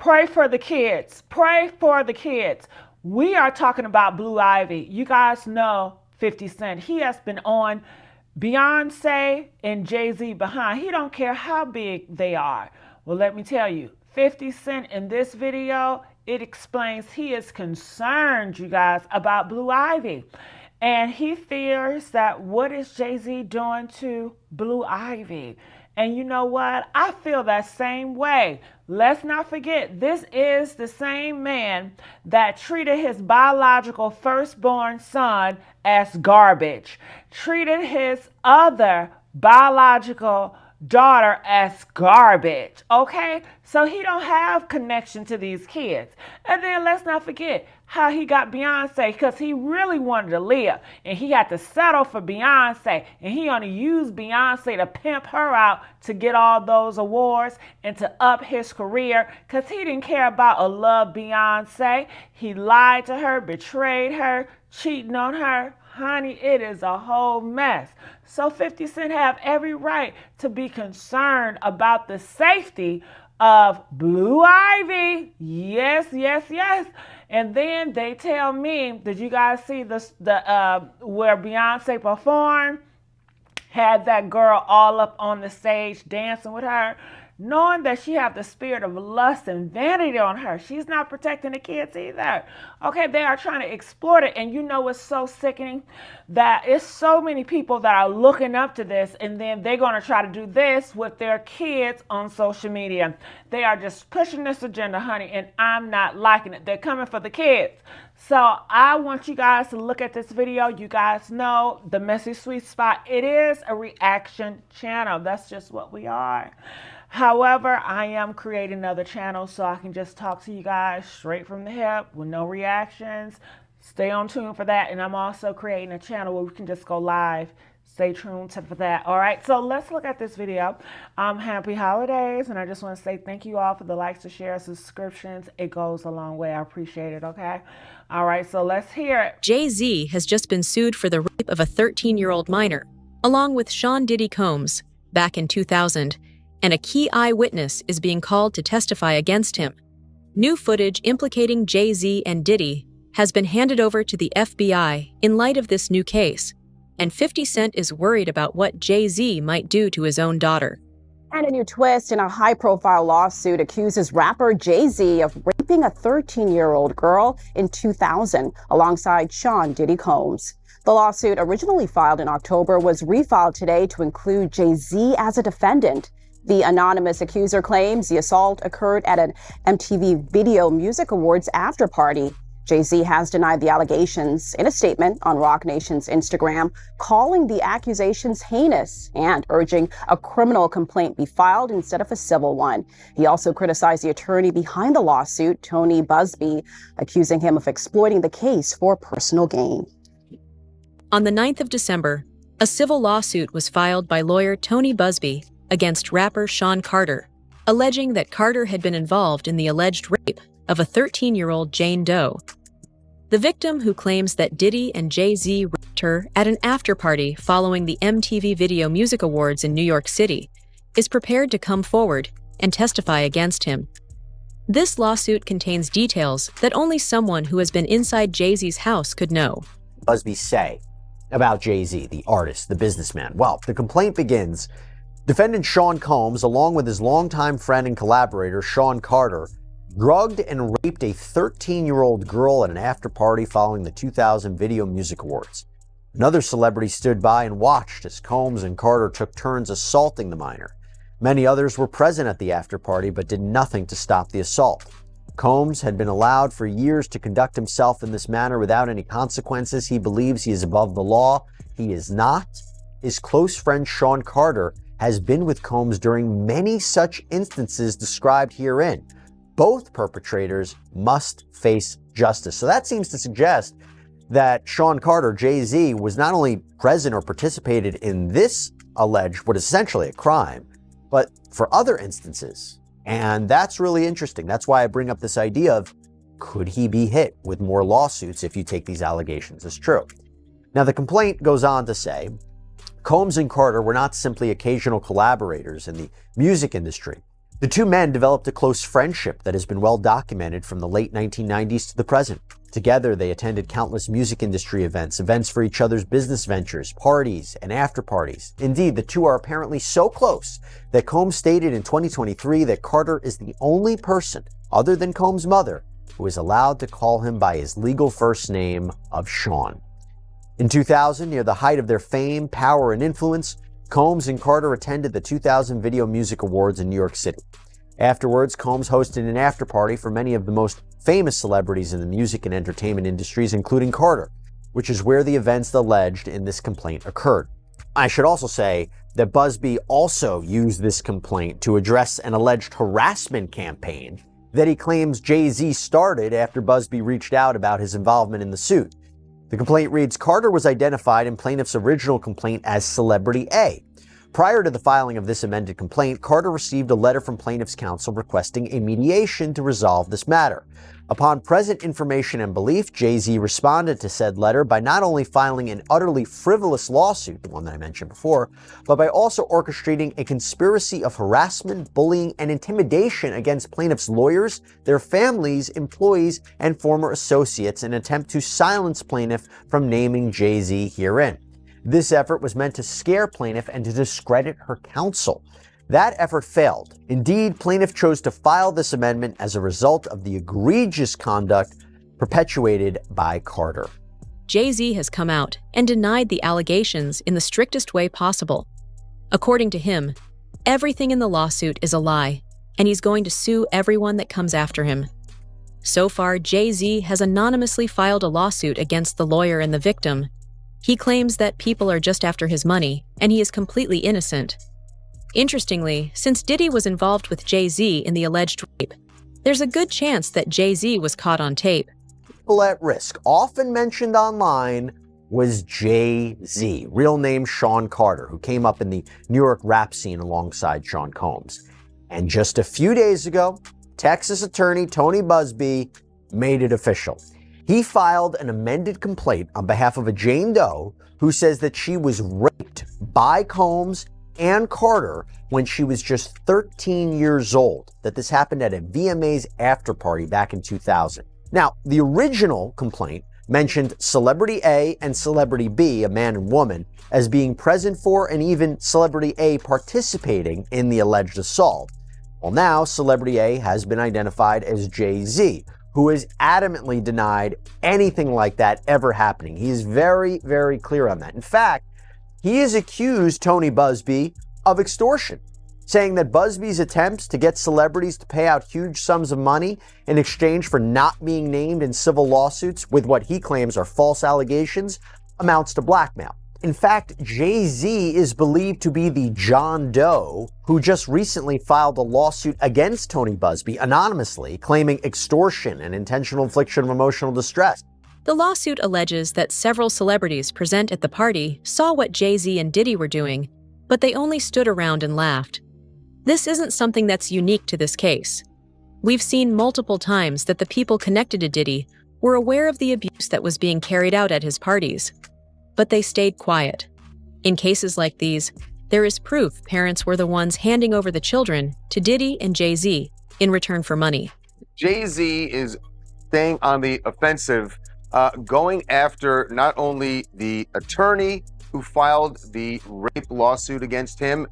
Pray for the kids. Pray for the kids. We are talking about Blue Ivy. You guys know 50 Cent. He has been on Beyonce and Jay-Z behind. He don't care how big they are. Well, let me tell you, 50 Cent in this video, it explains he is concerned, you guys, about Blue Ivy. And he fears that what is Jay-Z doing to Blue Ivy? And you know what? I feel that same way. Let's not forget, this is the same man that treated his biological firstborn son as garbage, treated his other biological daughter as garbage, okay? So he don't have connection to these kids. And then let's not forget how he got Beyonce, because he really wanted to live and he had to settle for Beyonce, and he only used Beyonce to pimp her out to get all those awards and to up his career, because he didn't care about or love Beyonce. He lied to her, betrayed her, cheating on her. Honey, it is a whole mess. So 50 Cent have every right to be concerned about the safety of Blue Ivy. Yes, yes, yes. And then they tell me, did you guys see the where Beyonce performed? Had that girl all up on the stage dancing with her, knowing that she have the spirit of lust and vanity on her. She's not protecting the kids either. Okay, they are trying to exploit it. And you know what's so sickening? That it's so many people that are looking up to this, and then they're going to try to do this with their kids on social media. They are just pushing this agenda, honey, and I'm not liking it. They're coming for the kids. So I want you guys to look at this video. You guys know the Messy Sweet Spot. It is a reaction channel. That's just what we are. However, I am creating another channel so I can just talk to you guys straight from the hip with no reactions. Stay on tune for that. And I'm also creating a channel where we can just go live. Stay tuned for that. All right, so let's look at this video. Happy holidays, and I just want to say thank you all for the likes, the shares, subscriptions. It goes a long way. I appreciate it, okay? All right, so let's hear it. Jay-Z has just been sued for the rape of a 13-year-old minor, along with Sean Diddy Combs, back in 2000, and a key eyewitness is being called to testify against him. New footage implicating Jay-Z and Diddy has been handed over to the FBI in light of this new case, and 50 Cent is worried about what Jay-Z might do to his own daughter. And a new twist in a high-profile lawsuit accuses rapper Jay-Z of raping a 13-year-old girl in 2000 alongside Sean Diddy Combs. The lawsuit, originally filed in October, was refiled today to include Jay-Z as a defendant. The anonymous accuser claims the assault occurred at an MTV Video Music Awards after-party. Jay-Z has denied the allegations in a statement on Roc Nation's Instagram, calling the accusations heinous and urging a criminal complaint be filed instead of a civil one. He also criticized the attorney behind the lawsuit, Tony Buzbee, accusing him of exploiting the case for personal gain. On the 9th of December, a civil lawsuit was filed by lawyer Tony Buzbee against rapper Sean Carter, alleging that Carter had been involved in the alleged rape of a 13-year-old Jane Doe. The victim, who claims that Diddy and Jay-Z raped her at an after-party following the MTV Video Music Awards in New York City, is prepared to come forward and testify against him. This lawsuit contains details that only someone who has been inside Jay-Z's house could know. Buzbee say about Jay-Z, the artist, the businessman? Well, the complaint begins, defendant Sean Combs, along with his longtime friend and collaborator, Sean Carter, drugged and raped a 13-year-old girl at an after-party following the 2000 Video Music Awards. Another celebrity stood by and watched as Combs and Carter took turns assaulting the minor. Many others were present at the after-party but did nothing to stop the assault. Combs had been allowed for years to conduct himself in this manner without any consequences. He believes he is above the law. He is not. His close friend Sean Carter has been with Combs during many such instances described herein. Both perpetrators must face justice. So that seems to suggest that Sean Carter, Jay-Z, was not only present or participated in this alleged, what is essentially a crime, but for other instances. And that's really interesting. That's why I bring up this idea of, could he be hit with more lawsuits if you take these allegations as true? Now, the complaint goes on to say, Combs and Carter were not simply occasional collaborators in the music industry. The two men developed a close friendship that has been well documented from the late 1990s to the present. Together, they attended countless music industry events, events for each other's business ventures, parties, and after parties. Indeed, the two are apparently so close that Combs stated in 2023 that Carter is the only person, other than Combs' mother, who is allowed to call him by his legal first name of Sean. In 2000, near the height of their fame, power, and influence, Combs and Carter attended the 2000 Video Music Awards in New York City. Afterwards, Combs hosted an after-party for many of the most famous celebrities in the music and entertainment industries, including Carter, which is where the events alleged in this complaint occurred. I should also say that Buzbee also used this complaint to address an alleged harassment campaign that he claims Jay-Z started after Buzbee reached out about his involvement in the suit. The complaint reads, Carter was identified in plaintiff's original complaint as Celebrity A. Prior to the filing of this amended complaint, Carter received a letter from plaintiff's counsel requesting a mediation to resolve this matter. Upon present information and belief, Jay-Z responded to said letter by not only filing an utterly frivolous lawsuit, the one that I mentioned before, but by also orchestrating a conspiracy of harassment, bullying, and intimidation against plaintiffs' lawyers, their families, employees, and former associates in an attempt to silence plaintiff from naming Jay-Z herein. This effort was meant to scare plaintiff and to discredit her counsel. That effort failed. Indeed, plaintiff chose to file this amendment as a result of the egregious conduct perpetuated by Carter. Jay-Z has come out and denied the allegations in the strictest way possible. According to him, everything in the lawsuit is a lie, and he's going to sue everyone that comes after him. So far, Jay-Z has anonymously filed a lawsuit against the lawyer and the victim. He claims that people are just after his money, and he is completely innocent. Interestingly, since Diddy was involved with Jay-Z in the alleged rape, there's a good chance that Jay-Z was caught on tape. People at risk, often mentioned online, was Jay-Z, real name Sean Carter, who came up in the New York rap scene alongside Sean Combs. And just a few days ago, Texas attorney Tony Buzbee made it official. He filed an amended complaint on behalf of a Jane Doe who says that she was raped by Combs and Carter when she was just 13 years old, that this happened at a VMA's after party back in 2000. Now, the original complaint mentioned Celebrity A and Celebrity B, a man and woman, as being present for and even Celebrity A participating in the alleged assault. Well, now Celebrity A has been identified as Jay-Z, who has adamantly denied anything like that ever happening. He is very, very clear on that. In fact, he has accused Tony Buzbee of extortion, saying that Buzbee's attempts to get celebrities to pay out huge sums of money in exchange for not being named in civil lawsuits with what he claims are false allegations amounts to blackmail. In fact, Jay-Z is believed to be the John Doe who just recently filed a lawsuit against Tony Buzbee anonymously, claiming extortion and intentional infliction of emotional distress. The lawsuit alleges that several celebrities present at the party saw what Jay-Z and Diddy were doing, but they only stood around and laughed. This isn't something that's unique to this case. We've seen multiple times that the people connected to Diddy were aware of the abuse that was being carried out at his parties, but they stayed quiet. In cases like these, there is proof parents were the ones handing over the children to Diddy and Jay-Z in return for money. Jay-Z is staying on the offensive, going after not only the attorney who filed the rape lawsuit against him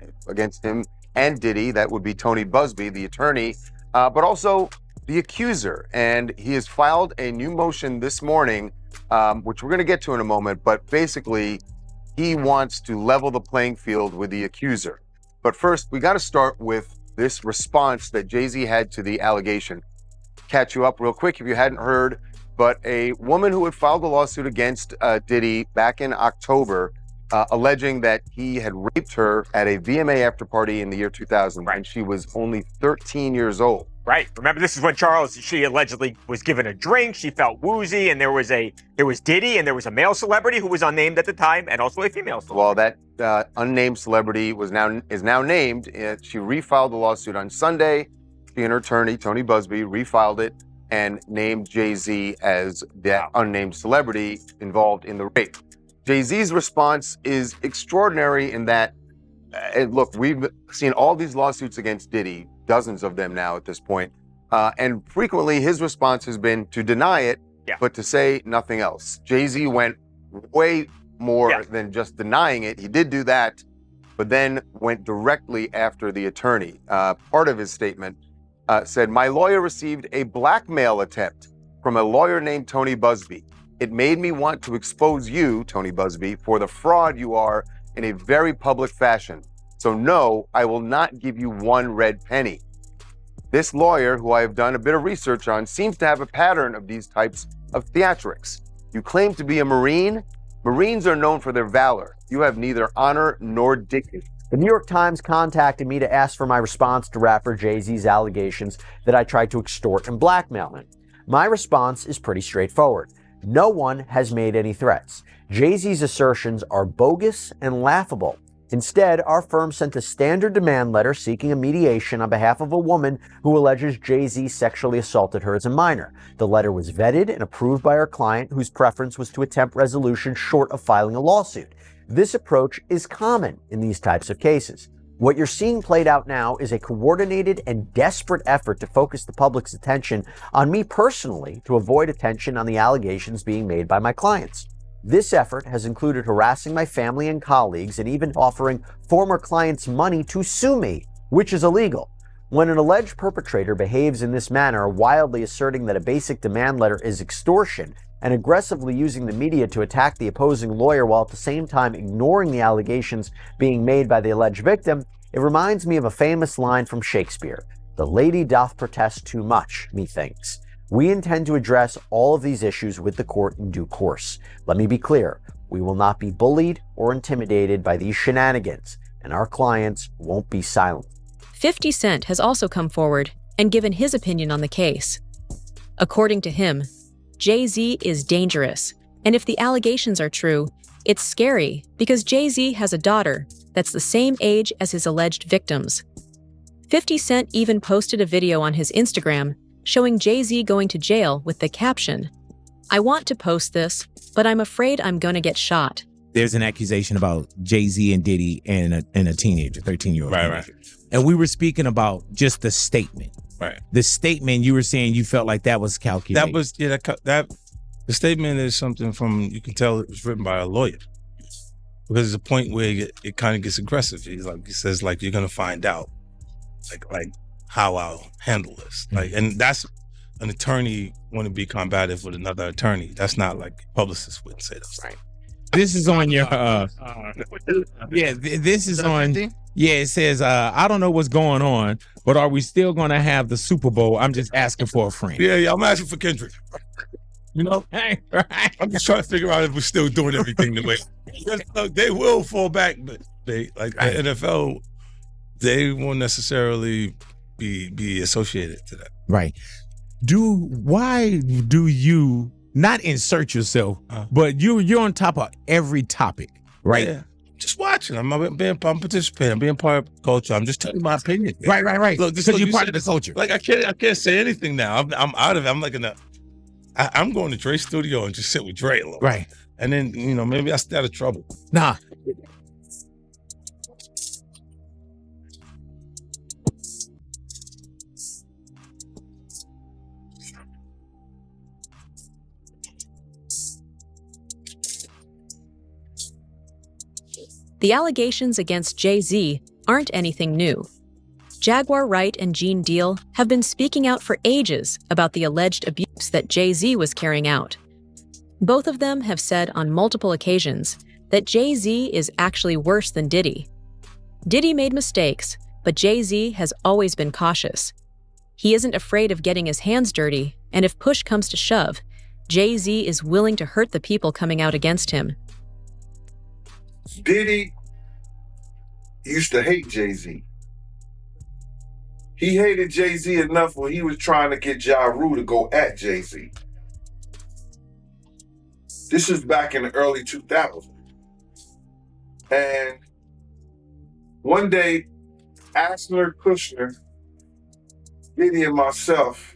and Diddy, that would be Tony Buzbee, the attorney, but also the accuser. And he has filed a new motion this morning, which we're going to get to in a moment, but basically he wants to level the playing field with the accuser. But first, we got to start with this response that Jay-Z had to the allegation. Catch you up real quick if you hadn't heard, but a woman who had filed a lawsuit against Diddy back in October, alleging that he had raped her at a VMA after party in the year 2000, Right. and she was only 13 years old. Right. Remember, this is when she allegedly was given a drink. She felt woozy, and there was Diddy, and there was a male celebrity who was unnamed at the time, and also a female celebrity. Well, that unnamed celebrity is now named. She refiled the lawsuit on Sunday. She and her attorney, Tony Buzbee, refiled it and named Jay-Z as that unnamed celebrity involved in the rape. Jay-Z's response is extraordinary in that, look, we've seen all these lawsuits against Diddy dozens of them now at this point. And frequently his response has been to deny it, but to say nothing else. Jay-Z went way more than just denying it. He did do that, but then went directly after the attorney. Part of his statement said, "My lawyer received a blackmail attempt from a lawyer named Tony Buzbee. It made me want to expose you, Tony Buzbee, for the fraud you are in a very public fashion. So no, I will not give you one red penny." This lawyer, who I have done a bit of research on, seems to have a pattern of these types of theatrics. You claim to be a Marine. Marines are known for their valor. You have neither honor nor dignity. The New York Times contacted me to ask for my response to rapper Jay-Z's allegations that I tried to extort and blackmail him. My response is pretty straightforward. No one has made any threats. Jay-Z's assertions are bogus and laughable. Instead, our firm sent a standard demand letter seeking a mediation on behalf of a woman who alleges Jay-Z sexually assaulted her as a minor. The letter was vetted and approved by our client, whose preference was to attempt resolution short of filing a lawsuit. This approach is common in these types of cases. What you're seeing played out now is a coordinated and desperate effort to focus the public's attention on me personally to avoid attention on the allegations being made by my clients. This effort has included harassing my family and colleagues and even offering former clients money to sue me, which is illegal. When an alleged perpetrator behaves in this manner, wildly asserting that a basic demand letter is extortion and aggressively using the media to attack the opposing lawyer while at the same time ignoring the allegations being made by the alleged victim, it reminds me of a famous line from Shakespeare: "The lady doth protest too much, methinks." We intend to address all of these issues with the court in due course. Let me be clear, we will not be bullied or intimidated by these shenanigans, and our clients won't be silent. 50 Cent has also come forward and given his opinion on the case. According to him, Jay-Z is dangerous, and if the allegations are true, it's scary because Jay-Z has a daughter that's the same age as his alleged victims. 50 Cent even posted a video on his Instagram showing Jay-Z going to jail with the caption, "I want to post this, but I'm afraid I'm gonna get shot." There's an accusation about Jay-Z and Diddy and a teenager, 13-year-old. Right. And we were speaking about just the statement. Right. The statement, you were saying you felt like that was calculated. That was, that the statement is something from, you can tell it was written by a lawyer. Because there's a point where it kind of gets aggressive. He says, like, you're going to find out, like how I'll handle this. Like, and that's an attorney want to be combative with another attorney. That's not like publicists wouldn't say that. Right. This is on your, this is on, it says, I don't know what's going on, but are we still going to have the Super Bowl? I'm just asking for a friend. Yeah, I'm asking for Kendrick. You know, Right. I'm just trying to figure out if we're still doing everything the way. Because, look, they will fall back, but the NFL, they won't necessarily be associated to that. Right. Why do you not insert yourself, but you're on top of every topic, right? Yeah. Just watching. I'm participating. I'm being part of the culture. I'm just telling my opinion. Right. Look, Because you're part of the culture. Like I can't say anything now. I'm out of it. I'm like I'm going to Dre's studio and just sit with Dre a little. Right. And then, maybe I stay out of trouble. Nah. The allegations against Jay-Z aren't anything new. Jaguar Wright and Gene Deal have been speaking out for ages about the alleged abuse that Jay-Z was carrying out. Both of them have said on multiple occasions that Jay-Z is actually worse than Diddy. Diddy made mistakes, but Jay-Z has always been cautious. He isn't afraid of getting his hands dirty, and if push comes to shove, Jay-Z is willing to hurt the people coming out against him. Diddy used to hate Jay-Z. He hated Jay-Z enough when he was trying to get Ja Rule to go at Jay-Z. This is back in the early 2000s. And one day, Asler, Kushner, Diddy, and myself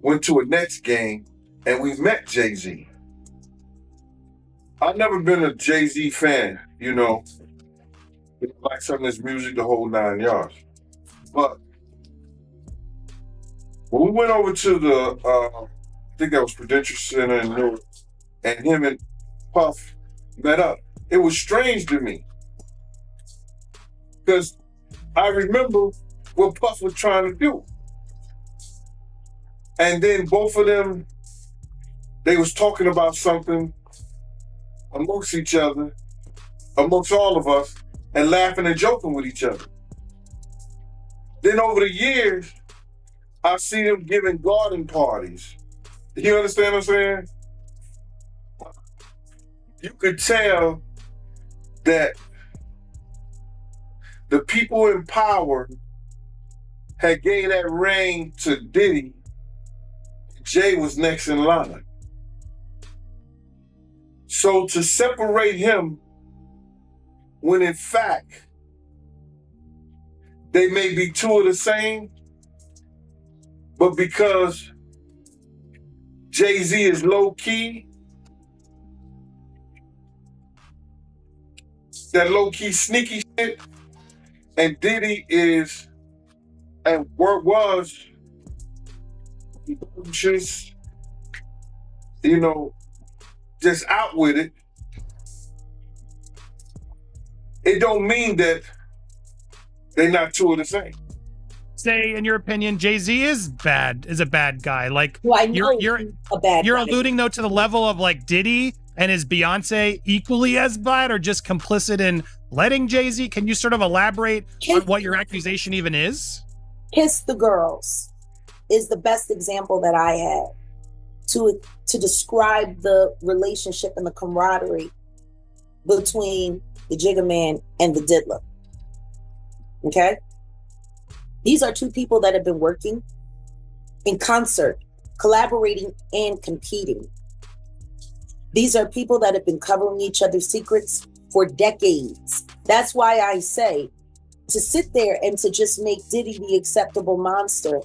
went to a Nets game and we met Jay-Z. I've never been a Jay-Z fan, like some of his music, the whole 9 yards. But When we went over to the, I think that was Prudential Center in Newark, and him and Puff met up, it was strange to me. Because I remember what Puff was trying to do. And then both of them, they was talking about something amongst each other, amongst all of us, and laughing and joking with each other. Then over the years, I see them giving garden parties. You understand what I'm saying? You could tell that the people in power had gave that reign to Diddy. Jay was next in line. So to separate him, when in fact, they may be two of the same, but because Jay-Z is low-key, that low-key sneaky shit, and Diddy is, and was, just, just out with it. It don't mean that they're not two of the same. Say, in your opinion, Jay-Z is a bad guy. Like, well, I know you're a bad you're guy. alluding though to the level of like Diddy and his Beyonce equally as bad, or just complicit in letting Jay-Z? Can you sort of elaborate on what your accusation even is? Kiss the Girls is the best example that I had to describe the relationship and the camaraderie between the Jigga Man and the Diddler. Okay? These are two people that have been working in concert, collaborating and competing. These are people that have been covering each other's secrets for decades. That's why I say to sit there and to just make Diddy the acceptable monster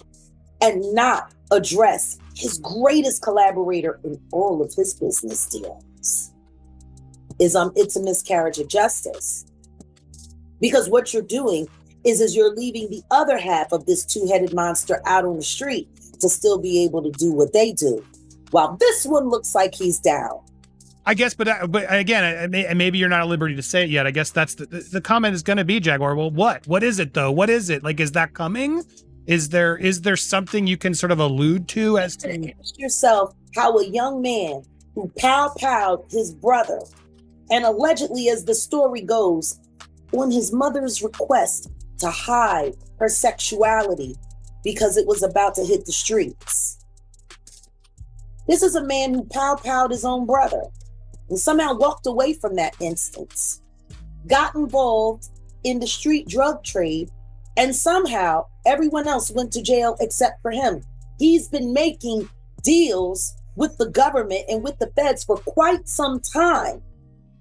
and not address his greatest collaborator in all of his business deals it's a miscarriage of justice. Because what you're doing is you're leaving the other half of this two-headed monster out on the street to still be able to do what they do, while this one looks like he's down. I guess, but again, maybe you're not at liberty to say it yet. I guess that's the comment is going to be, Jaguar. Well, what is it though? What is it? Like, is that coming? Is there something you can sort of allude to as to ask yourself how a young man who powed his brother, and allegedly, as the story goes, on his mother's request to hide her sexuality because it was about to hit the streets. This is a man who powed his own brother and somehow walked away from that instance, got involved in the street drug trade, and somehow everyone else went to jail except for him. He's been making deals with the government and with the feds for quite some time.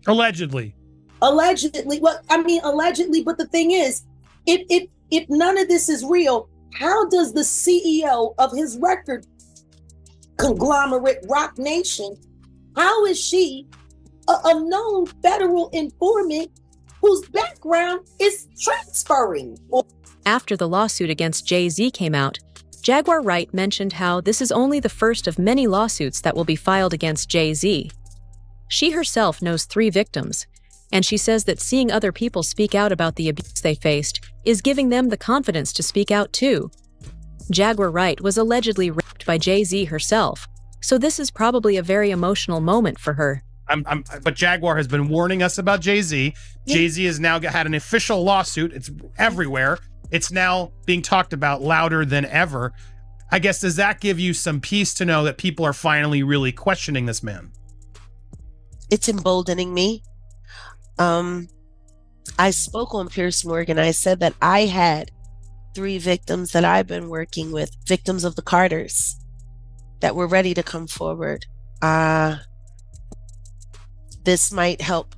Allegedly, well, I mean, allegedly, but the thing is, if none of this is real, how does the CEO of his record conglomerate Rock Nation, how is she a known federal informant whose background is transferring? After the lawsuit against Jay-Z came out, Jaguar Wright mentioned how this is only the first of many lawsuits that will be filed against Jay-Z. She herself knows 3 victims, and she says that seeing other people speak out about the abuse they faced is giving them the confidence to speak out too. Jaguar Wright was allegedly raped by Jay-Z herself, so this is probably a very emotional moment for her. But Jaguar has been warning us about Jay-Z. Jay-Z has now had an official lawsuit. It's everywhere. It's now being talked about louder than ever. I guess, does that give you some peace to know that people are finally really questioning this man? It's emboldening me. I spoke on Piers Morgan. I said that I had 3 victims that I've been working with, victims of the Carters, that were ready to come forward. This might help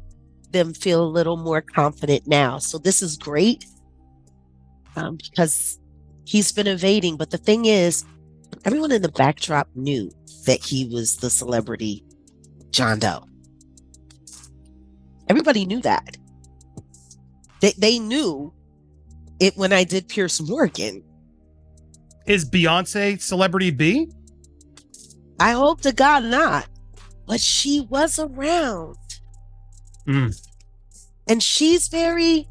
them feel a little more confident now. So this is great because he's been evading. But the thing is, everyone in the backdrop knew that he was the celebrity John Doe. Everybody knew that. They knew it when I did Piers Morgan. Is Beyonce celebrity B? I hope to God not. But she was around. And she's very...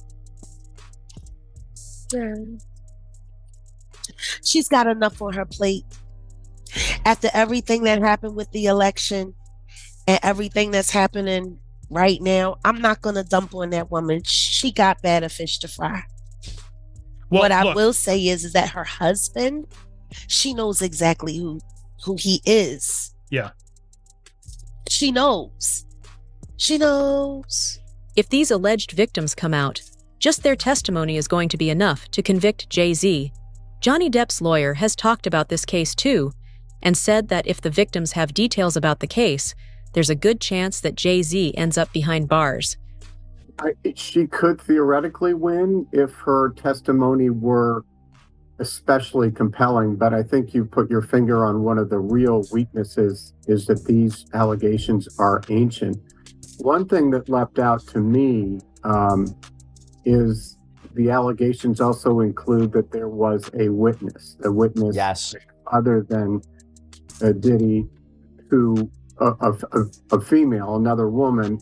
She's got enough on her plate. After everything that happened with the election and everything that's happening right now, I'm not going to dump on that woman. She got better fish to fry. Well, what I look, will say is that her husband, she knows exactly who he is. Yeah. She knows. She knows. If these alleged victims come out, just their testimony is going to be enough to convict Jay-Z. Johnny Depp's lawyer has talked about this case too, and said that if the victims have details about the case, there's a good chance that Jay-Z ends up behind bars. She could theoretically win if her testimony were especially compelling, but I think you put your finger on one of the real weaknesses, is that these allegations are ancient. One thing that leapt out to me is the allegations also include that there was a witness Yes. other than Diddy, who a female, another woman.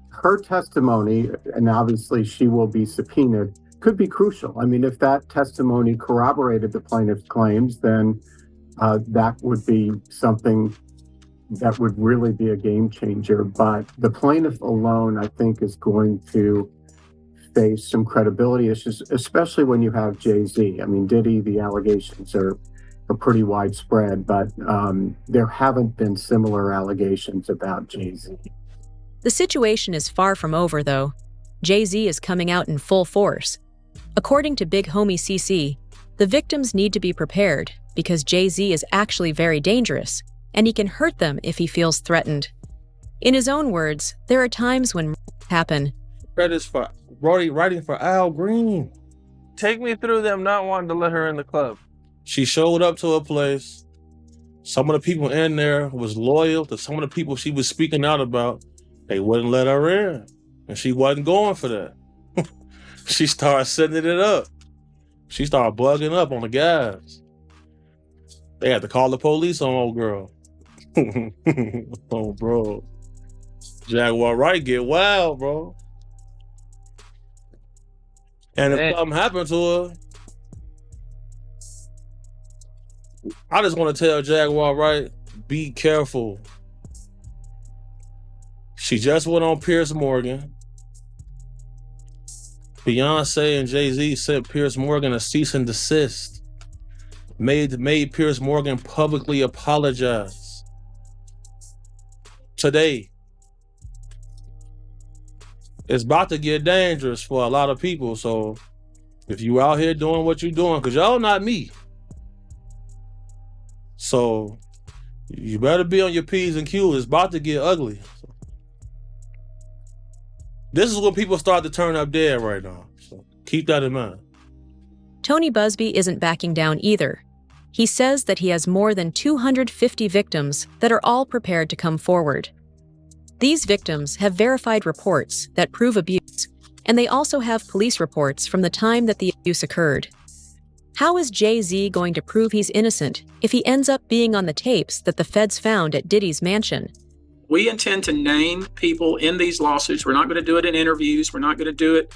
Her testimony, and obviously she will be subpoenaed, could be crucial. I mean, if that testimony corroborated the plaintiff's claims, then that would be something that would really be a game changer. But the plaintiff alone, I think, is going to face some credibility issues, especially when you have Jay-Z. I mean, Diddy, the allegations are pretty widespread, but there haven't been similar allegations about Jay-Z. The situation is far from over, though. Jay-Z is coming out in full force. According to Big Homie CC, the victims need to be prepared because Jay-Z is actually very dangerous, and he can hurt them if he feels threatened. In his own words, there are times when happen. Credits for writing for Al Green. Take me through them not wanting to let her in the club. She showed up to a place. Some of the people in there was loyal to some of the people she was speaking out about. They wouldn't let her in, and she wasn't going for that. She started setting it up. She started bugging up on the guys. They had to call the police on old girl. Oh, bro. Jaguar Wright get wild, bro. And if something happened to her, I just want to tell Jaguar Wright, be careful. She just went on Piers Morgan. Beyonce and Jay-Z sent Piers Morgan a cease and desist. Made Piers Morgan publicly apologize. Today. It's about to get dangerous for a lot of people, so if you out here doing what you're doing, because y'all not me. So you better be on your P's and Q's. It's about to get ugly. This is when people start to turn up dead right now. So keep that in mind. Tony Buzbee isn't backing down either. He says that he has more than 250 victims that are all prepared to come forward. These victims have verified reports that prove abuse, and they also have police reports from the time that the abuse occurred. How is Jay-Z going to prove he's innocent if he ends up being on the tapes that the feds found at Diddy's mansion? We intend to name people in these lawsuits. We're not going to do it in interviews. We're not going to do it,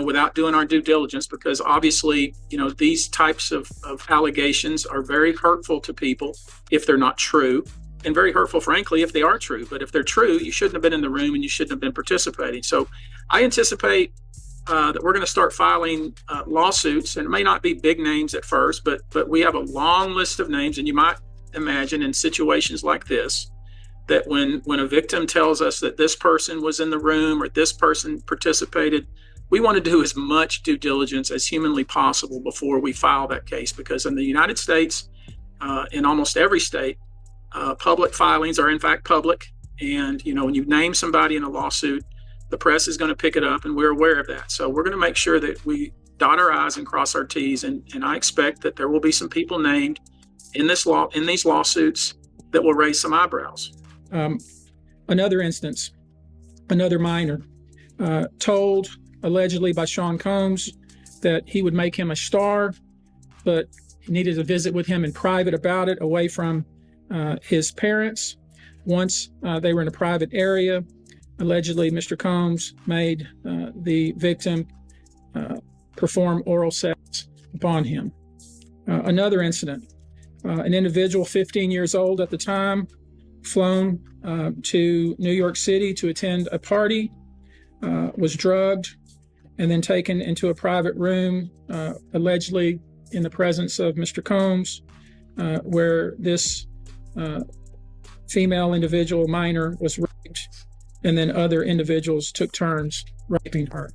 without doing our due diligence, because obviously, these types of allegations are very hurtful to people if they're not true, and very hurtful, frankly, if they are true. But if they're true, you shouldn't have been in the room and you shouldn't have been participating. So I anticipate that we're going to start filing lawsuits, and it may not be big names at first, but we have a long list of names. And you might imagine in situations like this, that when a victim tells us that this person was in the room or this person participated, we want to do as much due diligence as humanly possible before we file that case. Because in the United States, in almost every state, public filings are in fact public. And, when you name somebody in a lawsuit, the press is going to pick it up, and we're aware of that. So we're going to make sure that we dot our I's and cross our T's. And I expect that there will be some people named in these lawsuits that will raise some eyebrows. Another instance, another minor told allegedly by Sean Combs that he would make him a star, but needed to visit with him in private about it, away from his parents. Once they were in a private area, allegedly Mr. Combs made the victim perform oral sex upon him. Another incident, an individual 15 years old at the time, flown to New York City to attend a party, was drugged, and then taken into a private room, allegedly in the presence of Mr. Combs, where this female individual, minor, was raped, and then other individuals took turns raping her.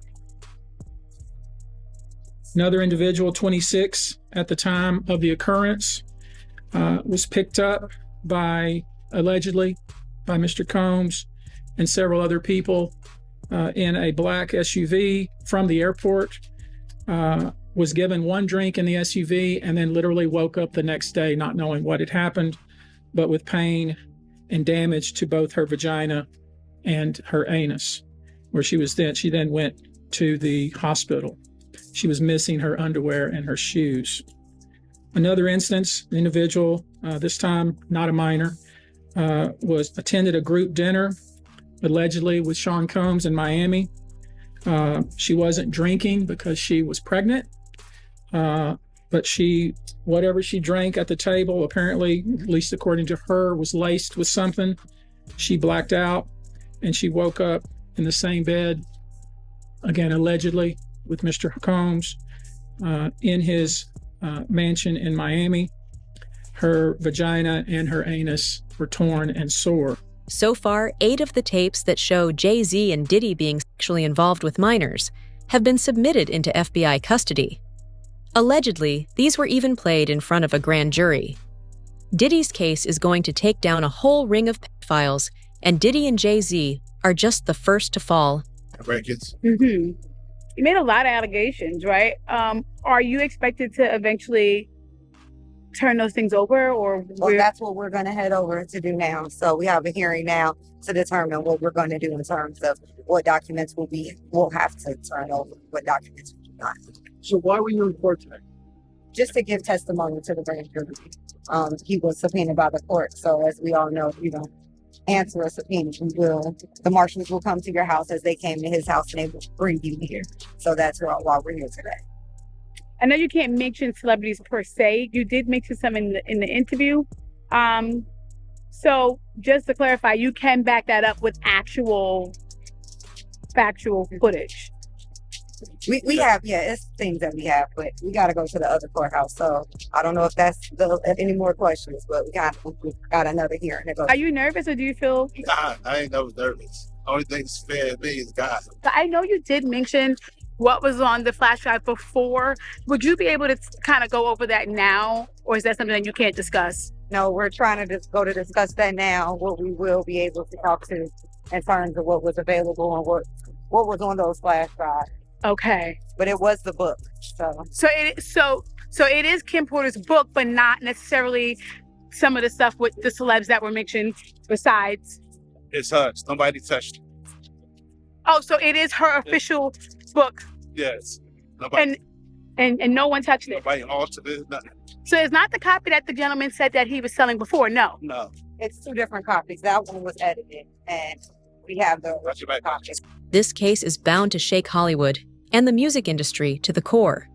Another individual, 26 at the time of the occurrence, was picked up allegedly by Mr. Combs and several other people in a black SUV from the airport, was given one drink in the SUV, and then literally woke up the next day not knowing what had happened, but with pain and damage to both her vagina and her anus, where she then went to the hospital. She was missing her underwear and her shoes. Another instance, an individual, this time not a minor, attended a group dinner, allegedly with Sean Combs in Miami. She wasn't drinking because she was pregnant, but whatever she drank at the table, apparently, at least according to her, was laced with something. She blacked out, and she woke up in the same bed, again, allegedly, with Mr. Combs in his mansion in Miami. Her vagina and her anus were torn and sore. So far, 8 of the tapes that show Jay-Z and Diddy being sexually involved with minors have been submitted into FBI custody. Allegedly, these were even played in front of a grand jury. Diddy's case is going to take down a whole ring of pedophiles, and Diddy and Jay-Z are just the first to fall. Mm-hmm. You made a lot of allegations, right? Are you expected to eventually turn those things over, or? Well, that's what we're going to head over to do now. So we have a hearing now to determine what we're going to do in terms of what documents we'll have to turn over, what documents we do not. So why were you in court today? Just to give testimony to the grand jury. He was subpoenaed by the court. So as we all know, if you don't answer a subpoena, the marshals will come to your house as they came to his house, and they will bring you here. So that's why we're here today. I know you can't mention celebrities per se. You did mention some in the interview. So just to clarify, you can back that up with actual factual footage. We have, it's things that we have, but we got to go to the other courthouse. So I don't know if that's any more questions, but we got another hearing to go. Are you nervous, or do you feel? Nah, I ain't never nervous. Only thing that's fair to me is God. I know you did mention what was on the flash drive before. Would you be able to kind of go over that now, or is that something that you can't discuss? No, we're trying to discuss that now, what we will be able to talk to in terms of what was available and what was on those flash drives. Okay. But it was the book. So it is Kim Porter's book, but not necessarily some of the stuff with the celebs that were mentioned besides. It's hers. Nobody touched it. Oh, so it is her official book. Yes. Nobody, and no one touched it. Nobody altered it. Nothing. So it's not the copy that the gentleman said that he was selling before. No. No. It's 2 different copies. That one was edited, and we have the original copy. This case is bound to shake Hollywood and the music industry to the core.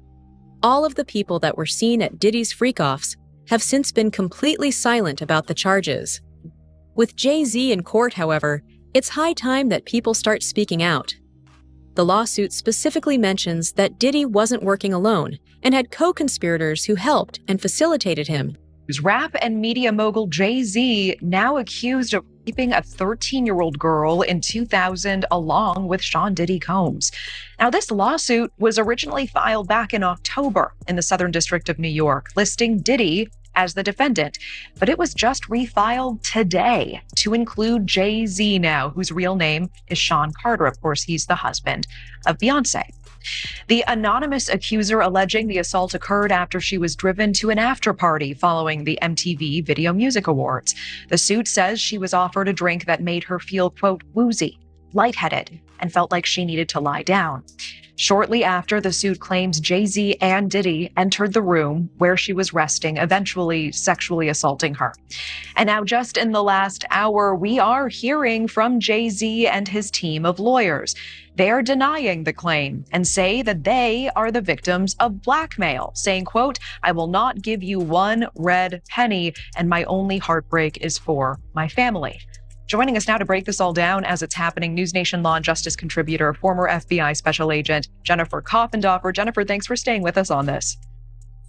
All of the people that were seen at Diddy's freak-offs have since been completely silent about the charges. With Jay-Z in court, however, it's high time that people start speaking out. The lawsuit specifically mentions that Diddy wasn't working alone and had co-conspirators who helped and facilitated him. Rap and media mogul Jay-Z now accused of raping a 13-year-old girl in 2000 along with Sean Diddy Combs. Now, this lawsuit was originally filed back in October in the Southern District of New York, listing Diddy as the defendant, but it was just refiled today to include Jay-Z now, whose real name is Sean Carter. Of course, he's the husband of Beyonce. The anonymous accuser alleging the assault occurred after she was driven to an after party following the MTV Video Music Awards. The suit says she was offered a drink that made her feel, quote, woozy, lightheaded, and felt like she needed to lie down. Shortly after, the suit claims Jay-Z and Diddy entered the room where she was resting, eventually sexually assaulting her. And now, just in the last hour, we are hearing from Jay-Z and his team of lawyers. They are denying the claim and say that they are the victims of blackmail, saying, quote, "I will not give you one red penny, and my only heartbreak is for my family." Joining us now to break this all down as it's happening, News Nation Law and Justice contributor, former FBI Special Agent Jennifer Koffendorfer. Jennifer, thanks for staying with us on this.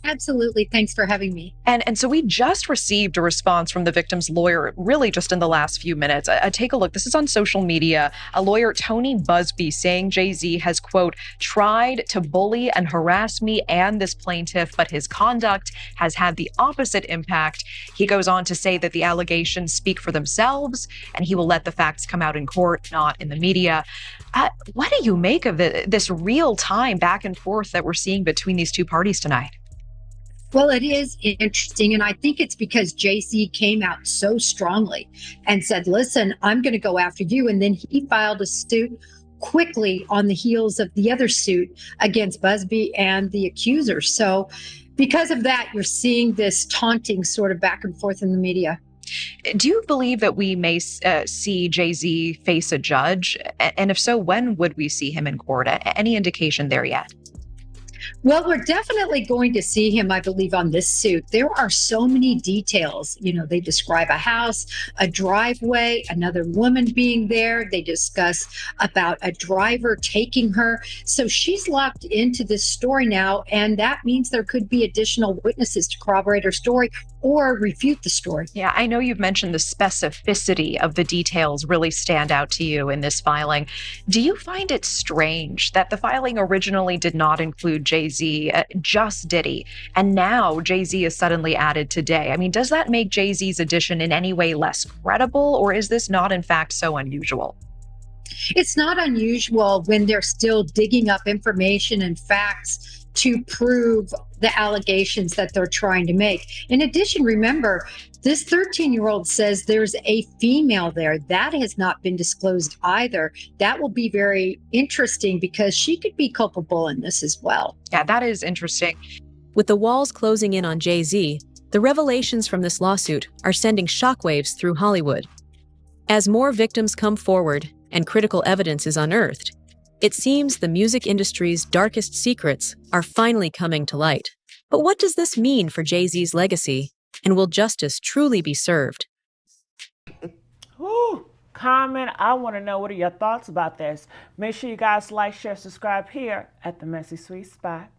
Absolutely. Thanks for having me. And so we just received a response from the victim's lawyer, really just in the last few minutes. Take a look. This is on social media. A lawyer, Tony Buzbee, saying Jay-Z has, quote, "tried to bully and harass me and this plaintiff, but his conduct has had the opposite impact." He goes on to say that the allegations speak for themselves and he will let the facts come out in court, not in the media. What do you make of this real-time back and forth that we're seeing between these two parties tonight? Well, it is interesting. And I think it's because Jay-Z came out so strongly and said, listen, I'm going to go after you. And then he filed a suit quickly on the heels of the other suit against Buzbee and the accusers. So because of that, you're seeing this taunting sort of back and forth in the media. Do you believe that we may see Jay-Z face a judge? And if so, when would we see him in court? Any indication there yet? Well, we're definitely going to see him, I believe, on this suit. There are so many details. You know, they describe a house, a driveway, another woman being there. They discuss about a driver taking her. So she's locked into this story now, and that means there could be additional witnesses to corroborate her story or refute the story. Yeah, I know you've mentioned the specificity of the details really stand out to you in this filing. Do you find it strange that the filing originally did not include Jay-Z, just Diddy, and now Jay-Z is suddenly added today? I mean, does that make Jay-Z's addition in any way less credible, or is this not in fact so unusual? It's not unusual when they're still digging up information and facts to prove the allegations that they're trying to make. In addition, remember, this 13-year-old says there's a female there. That has not been disclosed either. That will be very interesting because she could be culpable in this as well. Yeah, that is interesting. With the walls closing in on Jay-Z, the revelations from this lawsuit are sending shockwaves through Hollywood. As more victims come forward and critical evidence is unearthed, it seems the music industry's darkest secrets are finally coming to light. But what does this mean for Jay-Z's legacy, and will justice truly be served? Woo! Comment. I want to know, what are your thoughts about this? Make sure you guys like, share, subscribe here at The Messy Sweet Spot.